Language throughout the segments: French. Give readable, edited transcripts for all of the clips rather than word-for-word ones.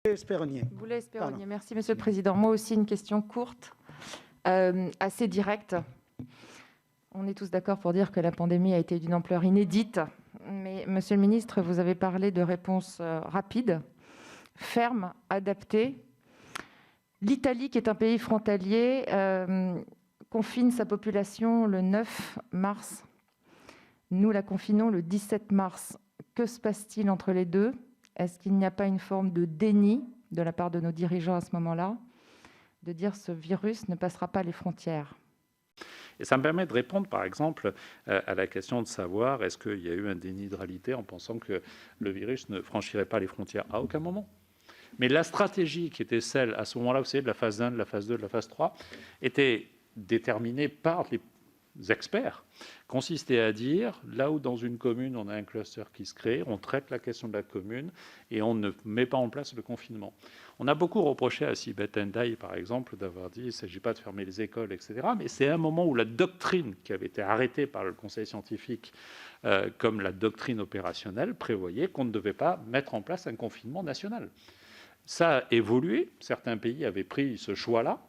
Espéronier. Boulet Espéronier. Merci, Monsieur le Président. Moi aussi, une question courte, assez directe. On est tous d'accord pour dire que la pandémie a été d'une ampleur inédite, mais Monsieur le Ministre, vous avez parlé de réponses rapides, fermes, adaptées. L'Italie, qui est un pays frontalier, confine sa population le 9 mars. Nous la confinons le 17 mars. Que se passe-t-il entre les deux ? Est-ce qu'il n'y a pas une forme de déni de la part de nos dirigeants à ce moment-là, de dire ce virus ne passera pas les frontières ? Et ça me permet de répondre, par exemple, à la question de savoir est-ce qu'il y a eu un déni de réalité en pensant que le virus ne franchirait pas les frontières. À aucun moment. Mais la stratégie qui était celle, à ce moment-là, vous savez, de la phase 1, de la phase 2, de la phase 3, était déterminée par les experts, consistait à dire, là où dans une commune, on a un cluster qui se crée, on traite la question de la commune et on ne met pas en place le confinement. On a beaucoup reproché à Sibeth Ndiaye, par exemple, d'avoir dit qu'il ne s'agit pas de fermer les écoles, etc. Mais c'est un moment où la doctrine qui avait été arrêtée par le Conseil scientifique comme la doctrine opérationnelle prévoyait qu'on ne devait pas mettre en place un confinement national. Ça a évolué, certains pays avaient pris ce choix-là,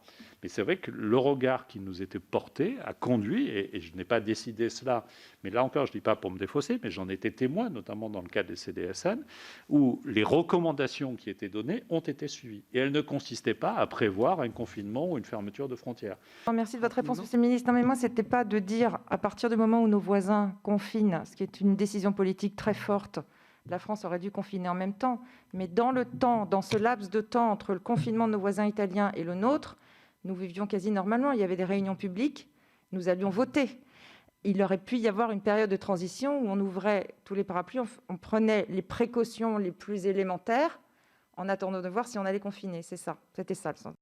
mais c'est vrai que le regard qui nous était porté a conduit, et je n'ai pas décidé cela, mais là encore je ne dis pas pour me défausser, mais j'en étais témoin, notamment dans le cadre des CDSN, où les recommandations qui étaient données ont été suivies. Et elles ne consistaient pas à prévoir un confinement ou une fermeture de frontières. Merci de votre réponse, Monsieur le Ministre. Non, mais moi, ce n'était pas de dire, à partir du moment où nos voisins confinent, ce qui est une décision politique très forte, la France aurait dû confiner en même temps, mais dans le temps, dans ce laps de temps entre le confinement de nos voisins italiens et le nôtre, nous vivions quasi normalement. Il y avait des réunions publiques, nous allions voter. Il aurait pu y avoir une période de transition où on ouvrait tous les parapluies, on prenait les précautions les plus élémentaires en attendant de voir si on allait confiner. C'est ça, c'était ça le sens.